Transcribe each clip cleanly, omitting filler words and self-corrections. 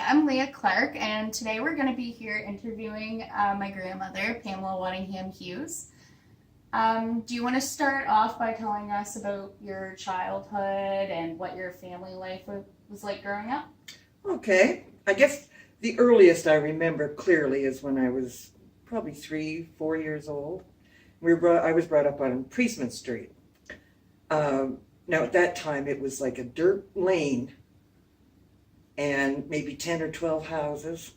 I'm Leah Clark, and today we're going to be here interviewing my grandmother, Pamela Waddingham-Hughes. Do you want to start off by telling us about your childhood and what your family life was like growing up? Okay. I guess the earliest I remember clearly is when I was probably 3, 4 years old. I was brought up on Priestman Street. Now at that time it was like a dirt lane and maybe 10 or 12 houses.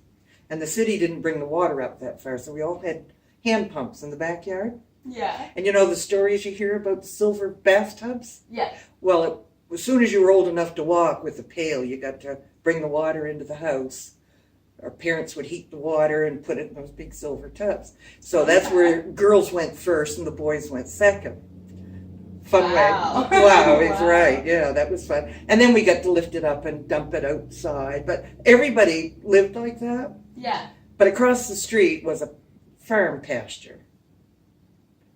And the city didn't bring the water up that far, so we all had hand pumps in the backyard. Yeah. And you know the stories you hear about the silver bathtubs? Yeah. Well, as soon as you were old enough to walk with a pail, you got to bring the water into the house. Our parents would heat the water and put it in those big silver tubs. So that's where girls went first and the boys went second. Fun Wow. way. Wow, it's Wow. right. Yeah, that was fun. And then we got to lift it up and dump it outside. But everybody lived like that. Yeah. But across the street was a farm pasture.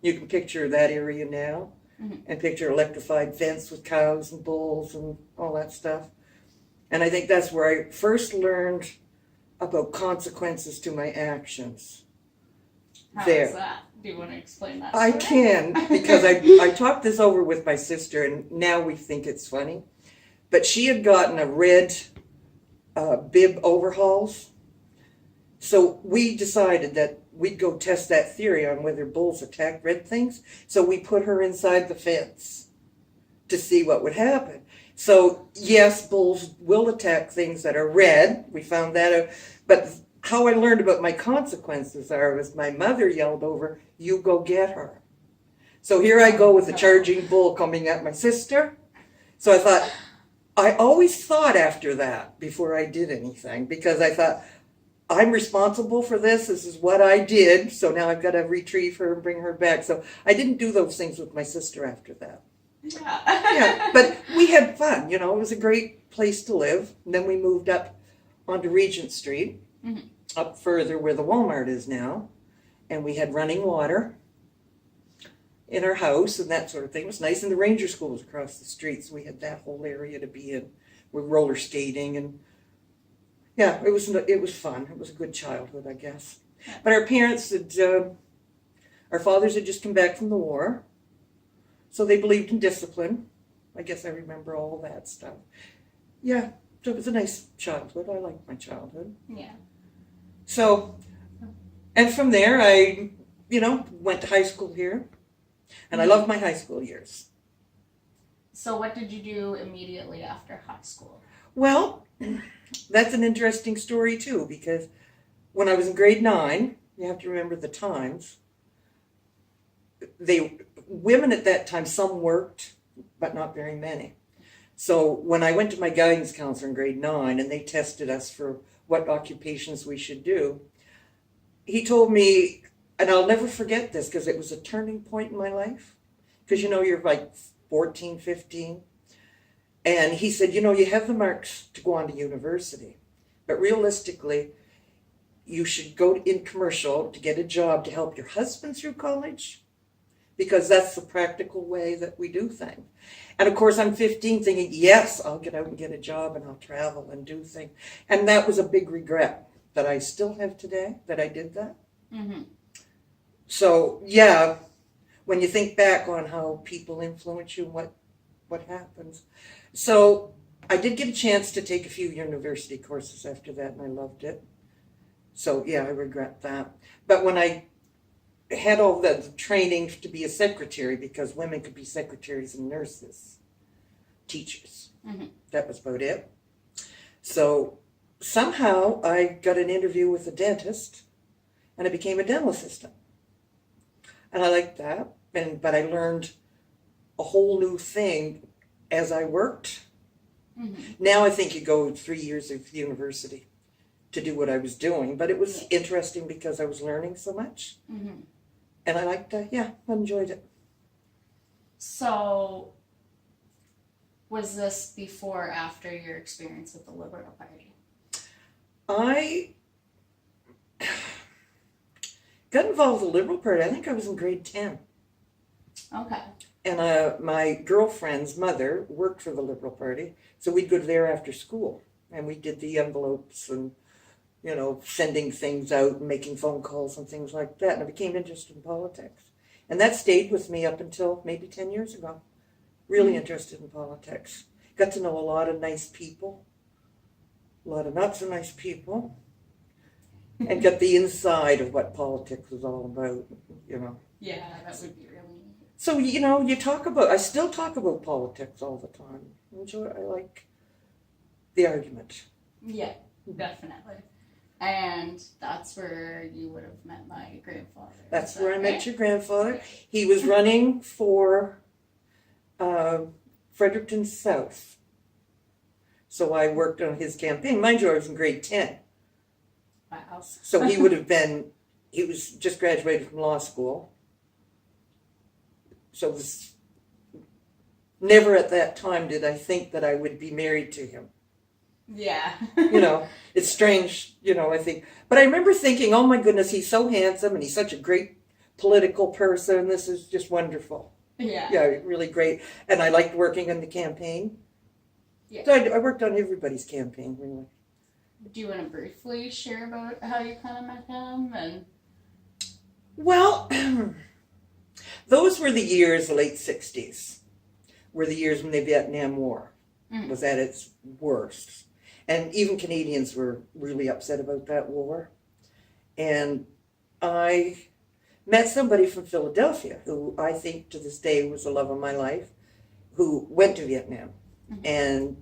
You can picture that area now, and picture electrified fence with cows and bulls and all that stuff. And I think that's where I first learned about consequences to my actions. How There. was that? Do you want to explain that? I story? can, because I talked this over with my sister, and now we think it's funny. But she had gotten a red bib overhauls. So we decided that we'd go test that theory on whether bulls attack red things. So we put her inside the fence to see what would happen. So yes, bulls will attack things that are red. We found that out. But how I learned about my consequences was my mother yelled over, "You go get her." So here I go with a charging bull coming at my sister. So I always thought after that before I did anything, because I thought, I'm responsible for this. This is what I did. So now I've got to retrieve her and bring her back. So I didn't do those things with my sister after that. Yeah. Yeah, but we had fun. You know, it was a great place to live. And then we moved up onto Regent Street, up further where the Walmart is now. And we had running water in our house and that sort of thing. It was nice. And the Ranger School was across the street. So we had that whole area to be in. With roller skating and yeah, it was fun. It was a good childhood, I guess. But our parents our fathers had just come back from the war, so they believed in discipline. I guess I remember all that stuff. Yeah, so it was a nice childhood. I liked my childhood. Yeah. So, and from there I, went to high school here, and I loved my high school years. So what did you do immediately after high school? Well, that's an interesting story too, because when I was in grade 9, you have to remember the times, women at that time, some worked, but not very many. So when I went to my guidance counselor in grade 9 and they tested us for what occupations we should do, he told me, and I'll never forget this because it was a turning point in my life, because you're like 14, 15. And he said, you have the marks to go on to university, but realistically, you should go in commercial to get a job to help your husband through college, because that's the practical way that we do things. And of course, I'm 15 thinking, yes, I'll get out and get a job and I'll travel and do things. And that was a big regret that I still have today, that I did that. So, yeah, when you think back on how people influence you and what happens. So I did get a chance to take a few university courses after that, and I loved it. So yeah, I regret that. But when I had all the training to be a secretary, because women could be secretaries and nurses, teachers, that was about it. So somehow I got an interview with a dentist, and I became a dental assistant. And I liked that, but I learned a whole new thing as I worked. Now I think you go 3 years of university to do what I was doing, but it was interesting because I was learning so much. And I liked it. I enjoyed it. So was this before or after your experience with the Liberal Party? I got involved with the Liberal Party, I think I was in grade 10. Okay. And my girlfriend's mother worked for the Liberal Party, so we'd go there after school. and we did the envelopes and, sending things out and making phone calls and things like that. And I became interested in politics. And that stayed with me up until maybe 10 years ago. Really interested in politics. Got to know a lot of nice people, a lot of not so nice people, and got the inside of what politics is all about, Yeah, that would be really neat. So, I still talk about politics all the time. I like the argument. Yeah, definitely. And that's where you would have met my grandfather. That's where I met your grandfather. He was running for Fredericton South. So I worked on his campaign. Mind you, I was in grade 10. Wow. So he was just graduated from law school. So it was never at that time did I think that I would be married to him. Yeah. It's strange, I think. But I remember thinking, oh my goodness, he's so handsome and he's such a great political person. This is just wonderful. Yeah. Yeah, really great. And I liked working on the campaign. Yeah. So I worked on everybody's campaign, really. Do you want to briefly share about how you kind of met him? And Well, those were the years, the late 60s, were the years when the Vietnam War was at its worst. And even Canadians were really upset about that war. And I met somebody from Philadelphia who I think to this day was the love of my life, who went to Vietnam. And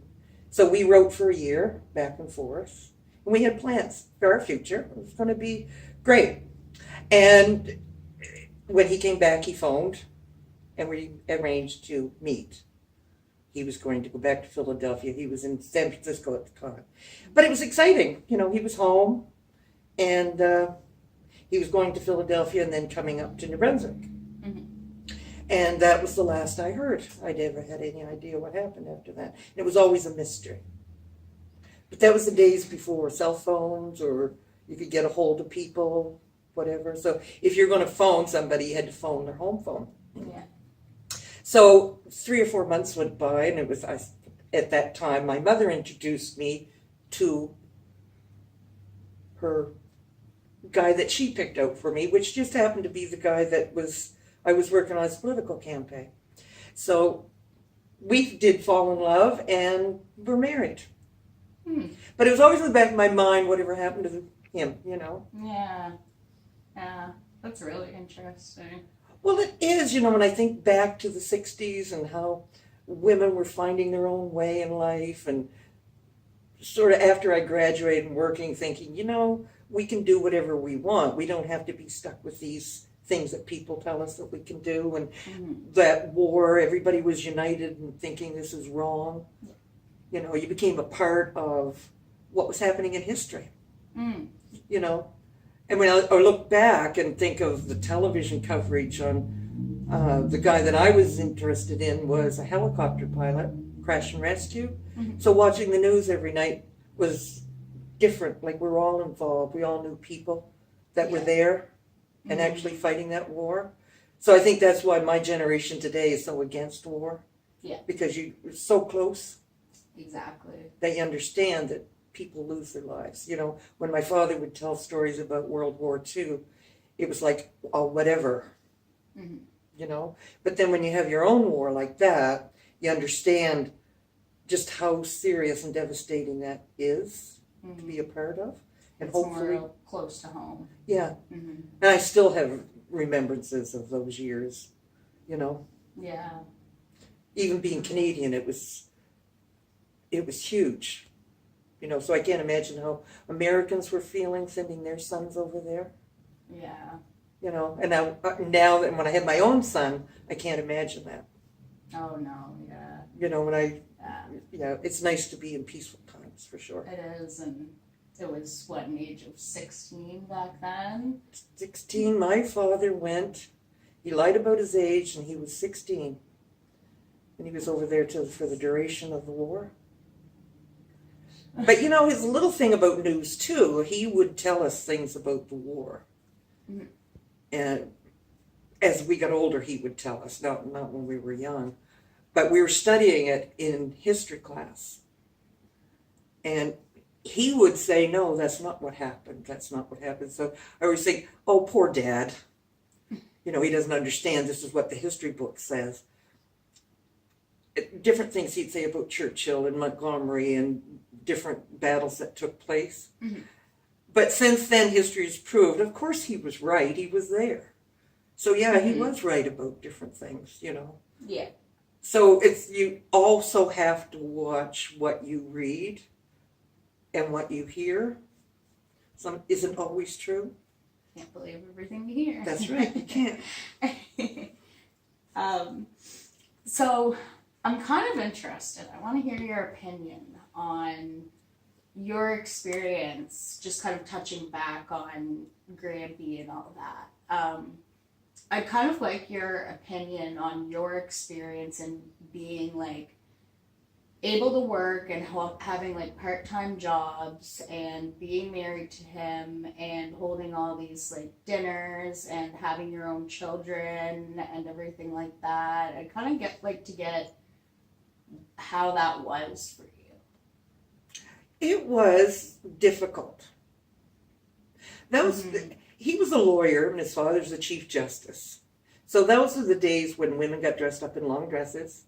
so we wrote for a year back and forth. And we had plans for our future. It was going to be great. And when he came back, he phoned and we arranged to meet. He was going to go back to Philadelphia. He was in San Francisco at the time. But it was exciting. He was home and he was going to Philadelphia and then coming up to New Brunswick. And that was the last I heard. I never had any idea what happened after that. And it was always a mystery. But that was the days before cell phones or you could get a hold of people, whatever. So if you're going to phone somebody, you had to phone their home phone. yeah. So 3 or 4 months went by, and at that time, my mother introduced me to her guy that she picked out for me, which just happened to be the guy that I was working on his political campaign. So we did fall in love and were married. But it was always in the back of my mind, whatever happened to him, Yeah. Yeah. That's really interesting. Well, it is, when I think back to the 60s and how women were finding their own way in life and sort of after I graduated and working thinking, we can do whatever we want. We don't have to be stuck with these things that people tell us that we can do. And that war, everybody was united in thinking this is wrong. You became a part of what was happening in history, And when I look back and think of the television coverage on the guy that I was interested in was a helicopter pilot, crash and rescue. So watching the news every night was different. Like we're all involved. We all knew people that were there and actually fighting that war. So I think that's why my generation today is so against war. Yeah. Because you're so close. Exactly. That you understand that people lose their lives. When my father would tell stories about World War II, it was like, oh, whatever, But then when you have your own war like that, you understand just how serious and devastating that is to be a part of. And it's hopefully, more close to home. Yeah. And I still have remembrances of those years, Yeah. Even being Canadian, it was huge. So I can't imagine how Americans were feeling sending their sons over there. Yeah. And now that when I have my own son, I can't imagine that. Oh no, yeah. It's nice to be in peaceful times for sure. It is, and it was an age of 16 back then. 16, my father went, he lied about his age and he was 16. And he was over there for the duration of the war. But his little thing about news too, he would tell us things about the war. And as we got older, he would tell us, not when we were young. But we were studying it in history class. And he would say, no, that's not what happened. That's not what happened. So I always think, oh, poor Dad. He doesn't understand. This is what the history book says. Different things he'd say about Churchill and Montgomery and different battles that took place. Mm-hmm. But since then, history has proved, of course, he was right. He was there. So yeah, he was right about different things, Yeah. So you also have to watch what you read and what you hear. Some isn't always true. Can't believe everything you hear. That's right, you can't. So I'm kind of interested. I want to hear your opinion on your experience, just kind of touching back on Grampy and all that. I'd kind of like your opinion on your experience in being like able to work and having like part-time jobs and being married to him and holding all these like dinners and having your own children and everything like that. I kind of get how that was for you. It was difficult. That was he was a lawyer and his father's the Chief Justice. So those are the days when women got dressed up in long dresses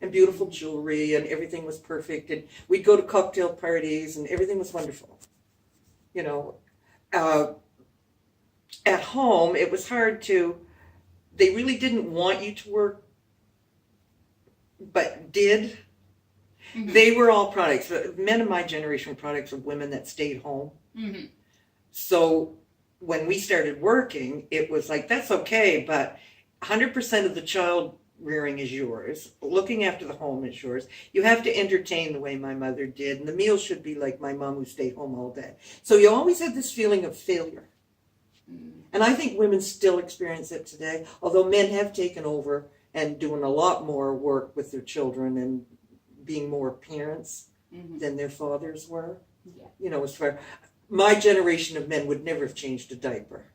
and beautiful jewelry and everything was perfect. And we'd go to cocktail parties and everything was wonderful. At home, it was hard they really didn't want you to work, but did. Mm-hmm. They were all products. Men of my generation were products of women that stayed home. Mm-hmm. So when we started working, it was like, that's okay, but 100% of the child rearing is yours. Looking after the home is yours. You have to entertain the way my mother did, and the meals should be like my mom who stayed home all day. So you always had this feeling of failure. And I think women still experience it today, although men have taken over and doing a lot more work with their children and being more parents than their fathers were. Yeah. As far my generation of men would never have changed a diaper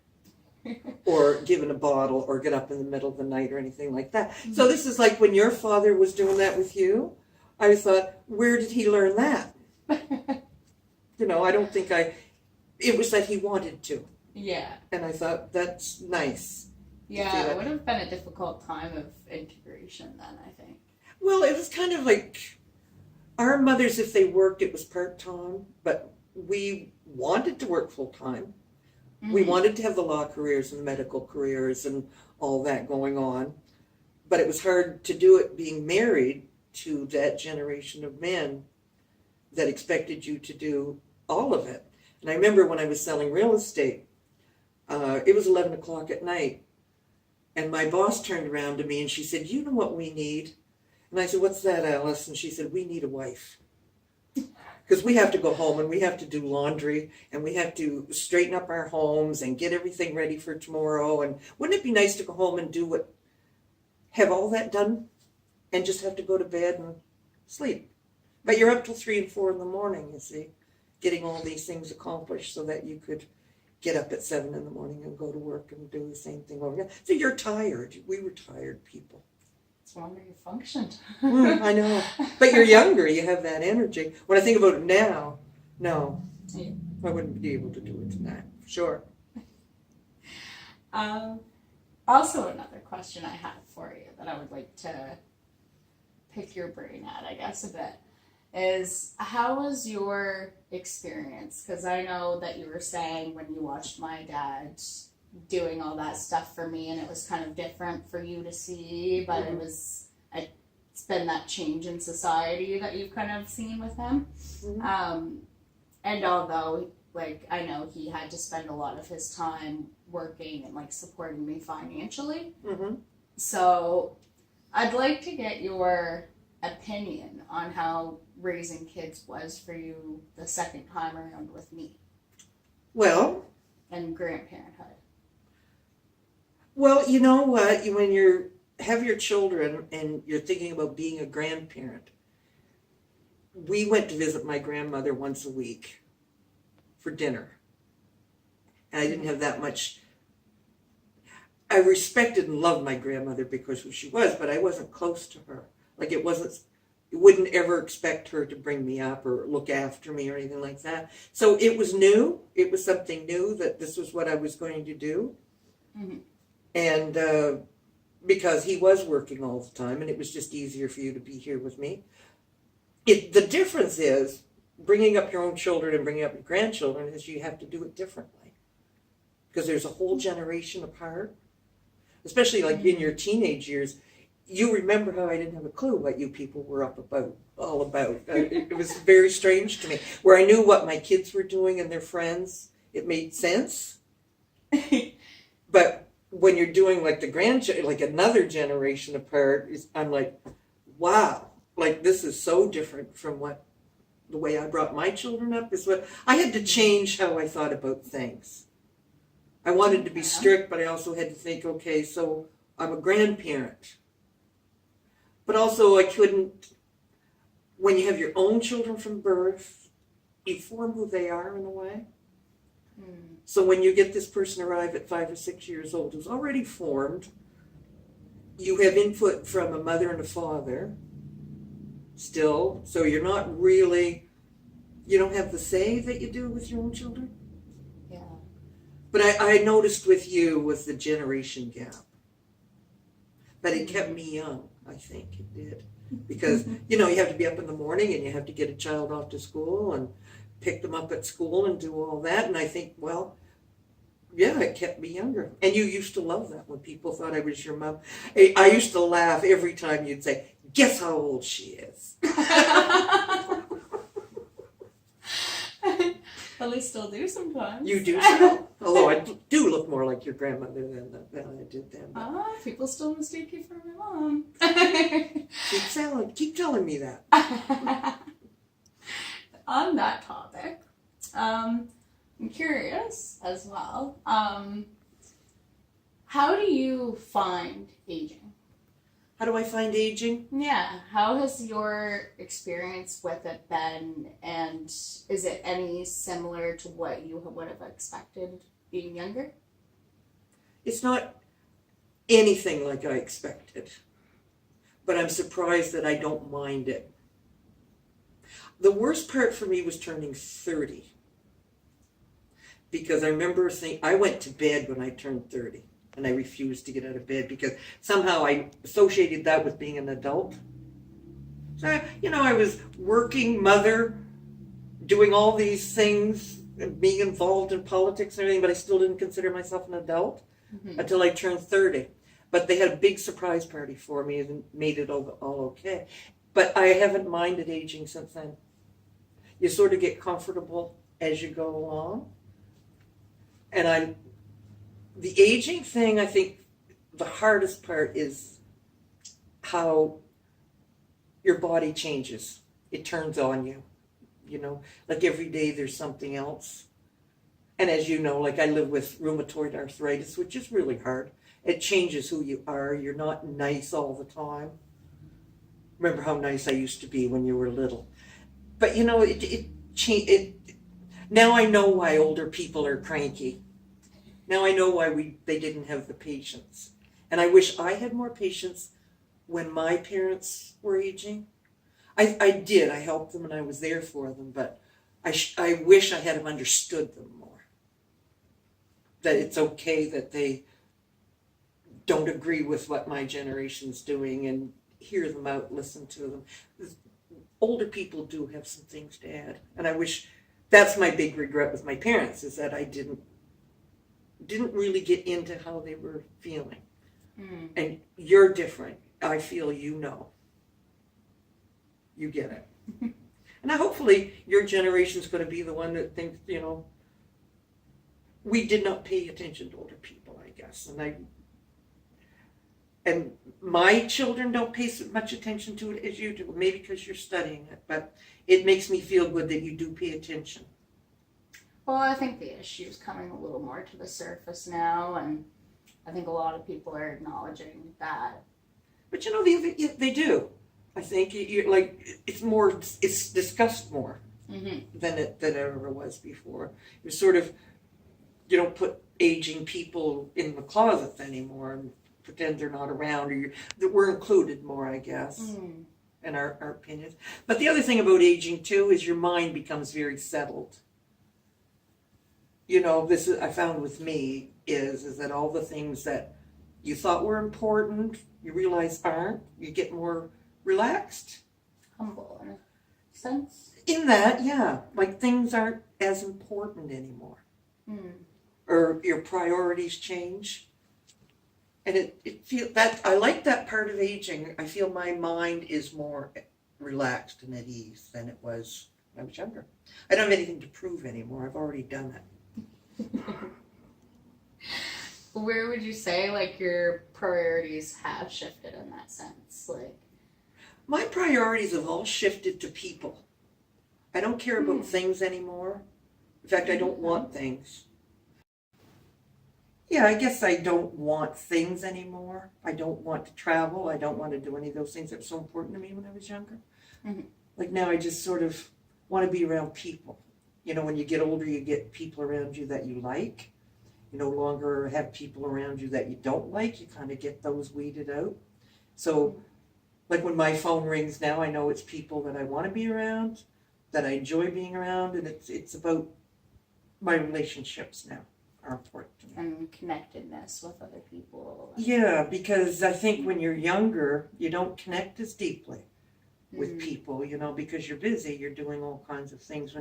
or given a bottle or get up in the middle of the night or anything like that. Mm-hmm. So this is like when your father was doing that with you, I thought, where did he learn that? I don't think it was that he wanted to. Yeah. And I thought, that's nice. Yeah, it would have been a difficult time of integration then, I think. Well, it was kind of like our mothers, if they worked, it was part-time, but we wanted to work full-time. Mm-hmm. We wanted to have the law careers and the medical careers and all that going on. But it was hard to do it being married to that generation of men that expected you to do all of it. And I remember when I was selling real estate, it was 11 o'clock at night. And my boss turned around to me and she said, you know what we need? And I said, what's that, Alice? And she said, we need a wife. Because we have to go home and we have to do laundry and we have to straighten up our homes and get everything ready for tomorrow. And wouldn't it be nice to go home and have all that done and just have to go to bed and sleep? But you're up till 3 and 4 in the morning, you see, getting all these things accomplished so that you could get up at 7 in the morning and go to work and do the same thing over again. So you're tired. We were tired people. It's no wonder you functioned. I know. But you're younger. You have that energy. When I think about it now, no. Yeah. I wouldn't be able to do it tonight. Sure. Also, another question I had for you that I would like to pick your brain at, I guess, a bit, is how was your experience? Because I know that you were saying when you watched my dad doing all that stuff for me and it was kind of different for you to see, but it's been that change in society that you've kind of seen with him. Mm-hmm. And although I know he had to spend a lot of his time working and supporting me financially. Mm-hmm. So I'd like to get your opinion on how raising kids was for you the second time around with me. Well, and grandparenthood. Well, you know what? When you have your children and you're thinking about being a grandparent, we went to visit my grandmother once a week for dinner. And I didn't have that much. I respected and loved my grandmother because who she was, but I wasn't close to her. It wasn't You wouldn't ever expect her to bring me up or look after me or anything like that. So it was new. It was something new that this was what I was going to do. Mm-hmm. And because he was working all the time, and it was just easier for you to be here with me. The difference is bringing up your own children and bringing up your grandchildren is you have to do it differently. Because there's a whole generation apart. Especially like in your teenage years. You remember how I didn't have a clue what you people were all about. It was very strange to me. Where I knew what my kids were doing and their friends, it made sense. But when you're doing like like another generation apart, I'm like, wow, like this is so different from the way I brought my children up. Is what I had to change how I thought about things. I wanted to be strict, but I also had to think, okay, so I'm a grandparent. But also I couldn't, when you have your own children from birth, you form who they are in a way. Mm. So when you get this person arrive at 5 or 6 years old who's already formed, you have input from a mother and a father still, so you're not really, you don't have the say that you do with your own children. Yeah. But I noticed with you was the generation gap. But it kept me young, I think it did. Because, you have to be up in the morning and you have to get a child off to school and pick them up at school and do all that. And I think, well, yeah, it kept me younger. And you used to love that when people thought I was your mom. I used to laugh every time you'd say, guess how old she is. Well, I still do sometimes. You do still? Although I do look more like your grandmother than I did then. People still mistake you for my mom. Keep telling me that. On that topic, I'm curious as well. How do you find aging? How do I find aging? Yeah. How has your experience with it been, and is it any similar to what you would have expected being younger? It's not anything like I expected, but I'm surprised that I don't mind it. The worst part for me was turning 30, because I remember I went to bed when I turned 30. And I refused to get out of bed because somehow I associated that with being an adult. So, I was working mother, doing all these things, being involved in politics and everything, but I still didn't consider myself an adult until I turned 30. But they had a big surprise party for me and made it all okay. But I haven't minded aging since then. You sort of get comfortable as you go along. And the aging thing, I think the hardest part is how your body changes. It turns on you, like every day there's something else. And as you know, like I live with rheumatoid arthritis, which is really hard. It changes who you are. You're not nice all the time. Remember how nice I used to be when you were little. But now I know why older people are cranky. Now I know why they didn't have the patience. And I wish I had more patience when my parents were aging. I did. I helped them and I was there for them. But I wish I had understood them more. That it's okay that they don't agree with what my generation's doing and hear them out, listen to them. Older people do have some things to add. And I wish, that's my big regret with my parents, is that I didn't really get into how they were feeling. And you're different. I feel you get it. And hopefully your generation's going to be the one that thinks, we did not pay attention to older people, I guess. And my children don't pay so much attention to it as you do, maybe because you're studying it, but it makes me feel good that you do pay attention. Well, I think the issue's coming a little more to the surface now, and I think a lot of people are acknowledging that. But they do. I think it's discussed more than it ever was before. You're sort of, you don't put aging people in the closet anymore and pretend they're not around, or that we're included more, I guess. and our opinions. But the other thing about aging too is your mind becomes very settled. You know, this is, I found with me is that all the things that you thought were important, you realize aren't. You get more relaxed. Humble in a sense. In that, yeah, like things aren't as important anymore. Or your priorities change. And it feel that I like that part of aging. I feel my mind is more relaxed and at ease than it was when I was younger. I don't have anything to prove anymore. I've already done it. Where would you say like your priorities have shifted in that sense? Like my priorities have all shifted to people. I don't care about things anymore. In fact, I don't want things. Yeah, I guess I don't want things anymore. I don't want to travel. I don't want to do any of those things that were so important to me when I was younger. Like now I just sort of want to be around people. You know, when you get older, you get people around you that you like. You no longer have people around you that you don't like. You kind of get those weeded out. So, like when my phone rings now, I know it's people that I want to be around, that I enjoy being around, and it's about my relationships now are important to me. And connectedness with other people. Yeah, because I think when you're younger, you don't connect as deeply with people, you know, because you're busy, you're doing all kinds of things.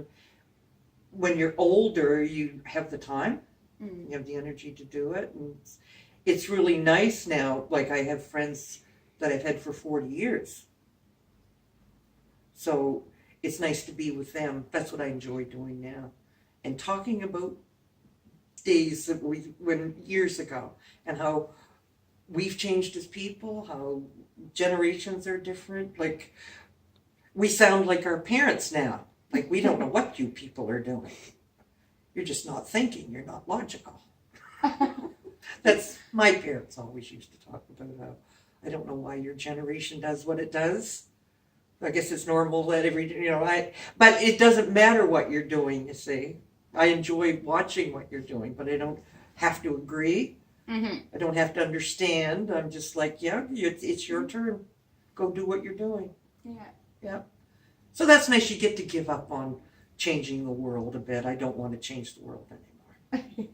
When you're older, you have the time, you have the energy to do it, and it's really nice now. Like I have friends that I've had for 40 years. So it's nice to be with them. That's what I enjoy doing now. And talking about days that when years ago and how we've changed as people, how generations are different. Like we sound like our parents now. Like we don't know what you people are doing. You're just not thinking. You're not logical. That's my parents always used to talk about how I don't know why your generation does what it does. I guess it's normal that but it doesn't matter what you're doing, you see. I enjoy watching what you're doing, but I don't have to agree. I don't have to understand. I'm just like, yeah, it's your turn. Go do what you're doing. Yeah. So that's nice. You get to give up on changing the world a bit. I don't want to change the world anymore.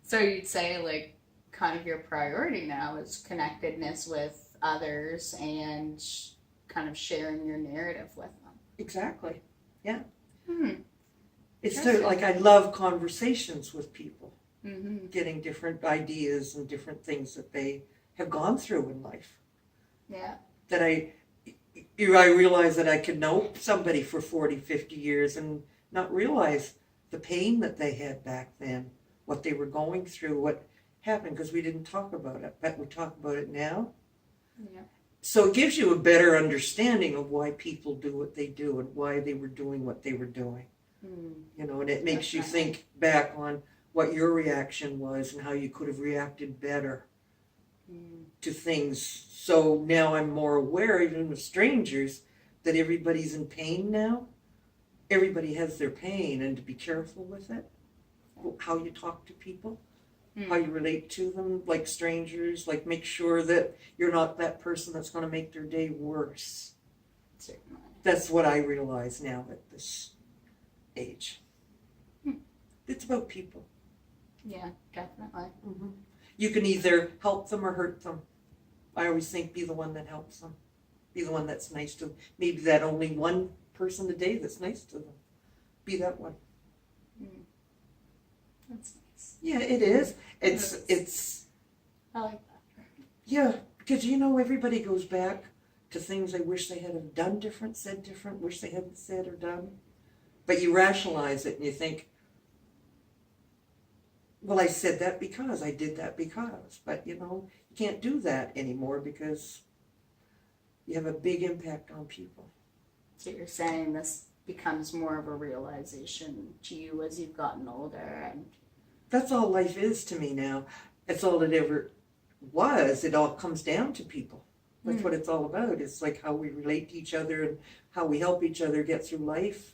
So you'd say like kind of your priority now is connectedness with others and kind of sharing your narrative with them. Exactly. Yeah. It's sort of like I love conversations with people, getting different ideas and different things that they have gone through in life. Yeah. That I realize that I could know somebody for 40, 50 years and not realize the pain that they had back then, what they were going through, what happened, because we didn't talk about it, but we talk about it now. Yeah. So it gives you a better understanding of why people do what they do and why they were doing what they were doing. You know, and it makes you think back on what your reaction was and how you could have reacted better to things. So now I'm more aware, even with strangers, that everybody's in pain now. Everybody has their pain, and to be careful with it, how you talk to people, how you relate to them, like strangers, like make sure that you're not that person that's going to make their day worse. Certainly. That's what I realize now at this age. It's about people. Yeah, definitely. You can either help them or hurt them. I always think be the one that helps them. Be the one that's nice to them. Maybe that only one person a day that's nice to them. Be that one. That's nice. Yeah, it is. It's I like that. Yeah, because you know everybody goes back to things they wish they had have done different, said different, wish they hadn't said or done. But you rationalize it and you think, well, I said that because, I did that because. But, you know, you can't do that anymore because you have a big impact on people. So you're saying this becomes more of a realization to you as you've gotten older. And that's all life is to me now. That's all it ever was. It all comes down to people. That's what it's all about. It's like how we relate to each other and how we help each other get through life.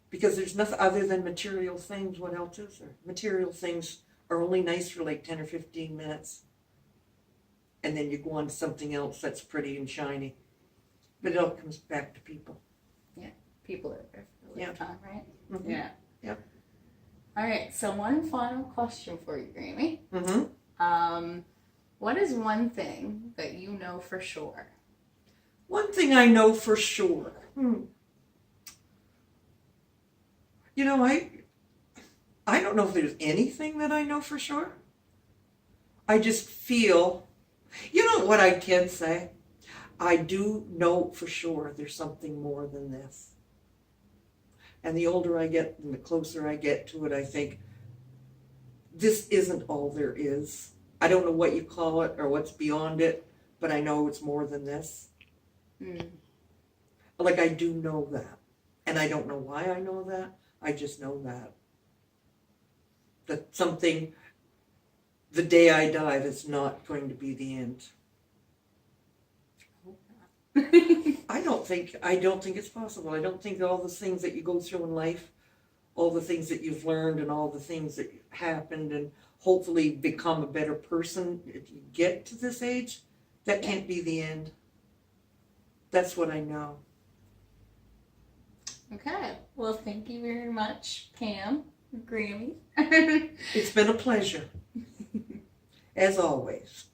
Because there's nothing other than material things. What else is there? Material things are only nice for like 10 or 15 minutes. And then you go on to something else that's pretty and shiny. But it all comes back to people. People are there for a lifetime, right? Mm-hmm. Yeah. Yep. All right, so one final question for you, Grammy. Mm-hmm. What is one thing that you know for sure? One thing I know for sure. You know, I don't know if there's anything that I know for sure. I just feel, you know what I can say? I do know for sure there's something more than this. And the older I get and the closer I get to it, I think, this isn't all there is. I don't know what you call it or what's beyond it, but I know it's more than this. Like, I do know that. And I don't know why I know that. I just know that. That something, the day I die, that's not going to be the end. I don't think it's possible. I don't think all the things that you go through in life, all the things that you've learned and all the things that happened and hopefully become a better person if you get to this age, that can't be the end. That's what I know. Okay. Well, thank you very much, Pam, Grammy. It's been a pleasure. As always.